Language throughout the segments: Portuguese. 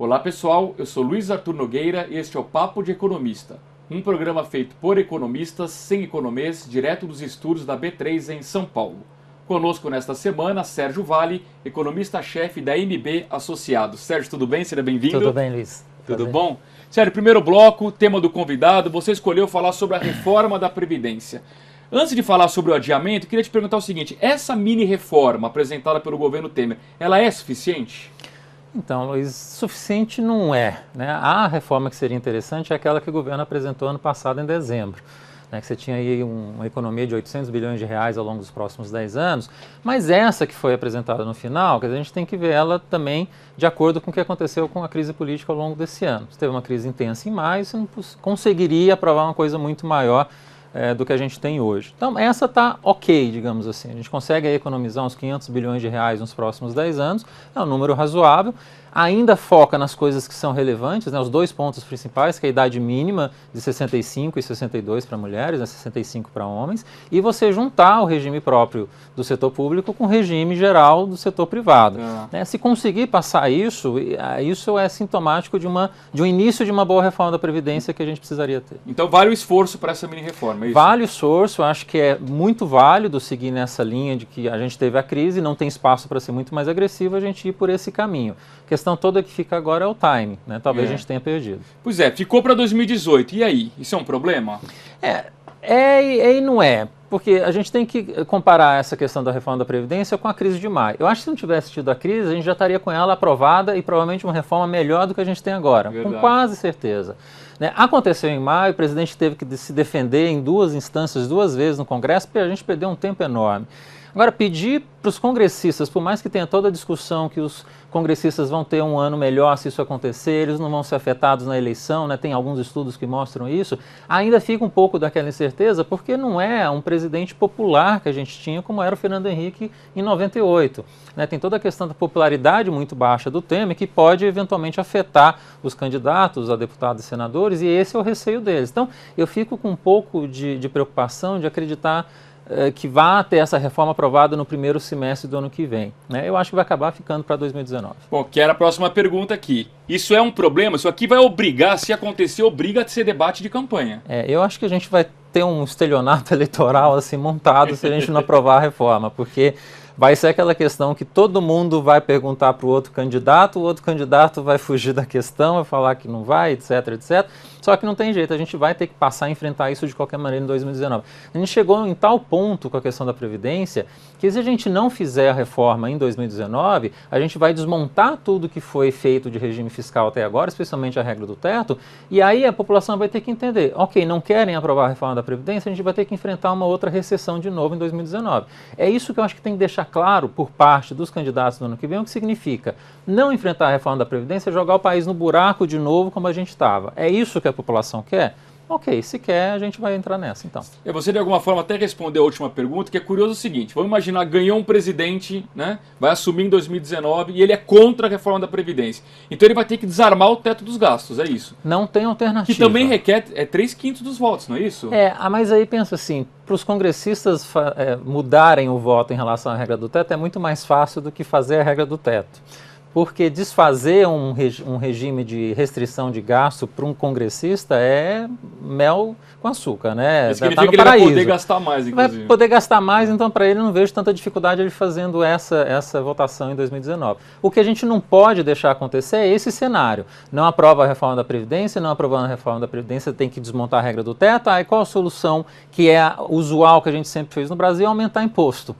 Olá pessoal, eu sou Luiz Arthur Nogueira e este é o Papo de Economista, um programa feito por economistas sem economês, direto dos estúdios da B3 em São Paulo. Conosco nesta semana, Sérgio Vale, economista-chefe da MB Associados. Sérgio, tudo bem? Seja bem-vindo. Tudo bem, Luiz. Tudo bom? Sérgio, primeiro bloco, tema do convidado, você escolheu falar sobre a reforma da Previdência. Antes de falar sobre o adiamento, queria te perguntar o seguinte, essa mini-reforma apresentada pelo governo Temer, ela é suficiente? Então, Luiz, suficiente não é, né? A reforma que seria interessante é aquela que o governo apresentou ano passado em dezembro, né? Que você tinha aí uma economia de 800 bilhões de reais ao longo dos próximos 10 anos, mas essa que foi apresentada no final, que a gente tem que ver ela também de acordo com o que aconteceu com a crise política ao longo desse ano. Você teve uma crise intensa em maio, você não conseguiria aprovar uma coisa muito maior do que a gente tem hoje. Então, essa está ok, digamos assim. A gente consegue aí economizar uns 500 bilhões de reais nos próximos 10 anos, é um número razoável. Ainda foca nas coisas que são relevantes, né, os dois pontos principais, que é a idade mínima de 65 e 62 para mulheres, né, 65 para homens, e você juntar o regime próprio do setor público com o regime geral do setor privado. Né, se conseguir passar isso, isso é sintomático de um início de uma boa reforma da Previdência que a gente precisaria ter. Então vale o esforço para essa mini-reforma, é isso? Vale o esforço, acho que é muito válido seguir nessa linha de que a gente teve a crise, não tem espaço para ser muito mais agressivo, a gente ir por esse caminho. A questão toda que fica agora é o time, né? Talvez a gente tenha perdido. Pois é, ficou para 2018, e aí? Isso é um problema? E não é, porque a gente tem que comparar essa questão da reforma da Previdência com a crise de maio. Eu acho que se não tivesse tido a crise, a gente já estaria com ela aprovada e provavelmente uma reforma melhor do que a gente tem agora, com quase certeza. Né? Aconteceu em maio, o presidente teve que se defender em duas instâncias, duas vezes no Congresso, porque a gente perdeu um tempo enorme. Agora, pedir para os congressistas, por mais que tenha toda a discussão que os congressistas vão ter um ano melhor se isso acontecer, eles não vão ser afetados na eleição, né? Tem alguns estudos que mostram isso, ainda fica um pouco daquela incerteza, porque não é um presidente popular que a gente tinha, como era o Fernando Henrique em 98. Né? Tem toda a questão da popularidade muito baixa do Temer, que pode eventualmente afetar os candidatos a deputados e senadores, e esse é o receio deles. Então, eu fico com um pouco de preocupação de acreditar que vá ter essa reforma aprovada no primeiro semestre do ano que vem. Né? Eu acho que vai acabar ficando para 2019. Bom, que era a próxima pergunta aqui. Isso é um problema? Isso aqui vai obrigar, se acontecer, obriga a ser debate de campanha. Eu acho que a gente vai ter um estelionato eleitoral assim montado se a gente não aprovar a reforma, porque vai ser aquela questão que todo mundo vai perguntar para o outro candidato vai fugir da questão, vai falar que não vai, etc, etc. Só que não tem jeito, a gente vai ter que passar a enfrentar isso de qualquer maneira em 2019. A gente chegou em tal ponto com a questão da Previdência que se a gente não fizer a reforma em 2019, a gente vai desmontar tudo que foi feito de regime fiscal até agora, especialmente a regra do teto, e aí a população vai ter que entender, ok, não querem aprovar a reforma da Previdência, a gente vai ter que enfrentar uma outra recessão de novo em 2019. É isso que eu acho que tem que deixar claro por parte dos candidatos do ano que vem, o que significa não enfrentar a reforma da Previdência, jogar o país no buraco de novo como a gente estava. É isso que a população quer? Ok, se quer, a gente vai entrar nessa, então. Você, de alguma forma, até respondeu a última pergunta, que é curioso o seguinte, vamos imaginar, ganhou um presidente, né, vai assumir em 2019 e ele é contra a reforma da Previdência. Então ele vai ter que desarmar o teto dos gastos, é isso? Não tem alternativa. Que também requer 3/5 dos votos, não é isso? Mas aí pensa assim, para os congressistas mudarem o voto em relação à regra do teto é muito mais fácil do que fazer a regra do teto. Porque desfazer um regime de restrição de gasto para um congressista é mel com açúcar, né? Isso significa que ele vai poder gastar mais, inclusive. Vai poder gastar mais, então para ele não vejo tanta dificuldade ele fazendo essa votação em 2019. O que a gente não pode deixar acontecer é esse cenário. Não aprova a reforma da Previdência, não aprovando a reforma da Previdência tem que desmontar a regra do teto. Aí qual a solução que é usual que a gente sempre fez no Brasil? Aumentar imposto.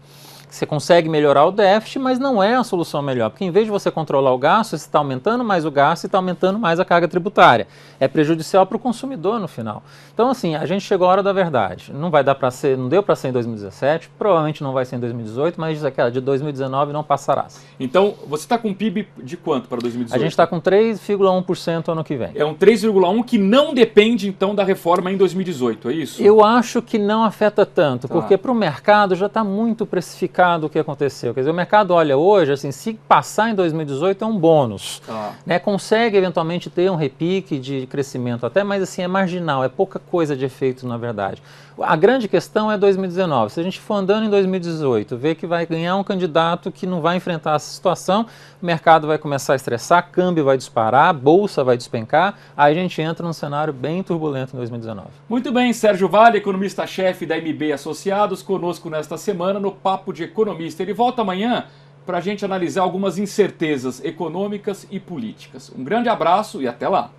Você consegue melhorar o déficit, mas não é a solução melhor, porque em vez de você controlar o gasto, você está aumentando mais o gasto e está aumentando mais a carga tributária. É prejudicial para o consumidor no final. Então, assim, a gente chegou à hora da verdade. Não vai dar para ser, não deu para ser em 2017, provavelmente não vai ser em 2018, mas aquela de 2019 não passará. Então, você está com PIB de quanto para 2018? A gente está com 3,1% ano que vem. É um 3,1% que não depende, então, da reforma em 2018, é isso? Eu acho que não afeta tanto, porque para o mercado já está muito precificado mercado o que aconteceu. Quer dizer, o mercado olha hoje, assim, se passar em 2018 é um bônus. Né? Consegue eventualmente ter um repique de crescimento até, mas assim, é marginal, é pouca coisa de efeito na verdade. A grande questão é 2019. Se a gente for andando em 2018, ver que vai ganhar um candidato que não vai enfrentar essa situação, o mercado vai começar a estressar, câmbio vai disparar, a bolsa vai despencar, aí a gente entra num cenário bem turbulento em 2019. Muito bem, Sérgio Vale, economista-chefe da MB Associados, conosco nesta semana no Papo de Economista. Ele volta amanhã para a gente analisar algumas incertezas econômicas e políticas. Um grande abraço e até lá!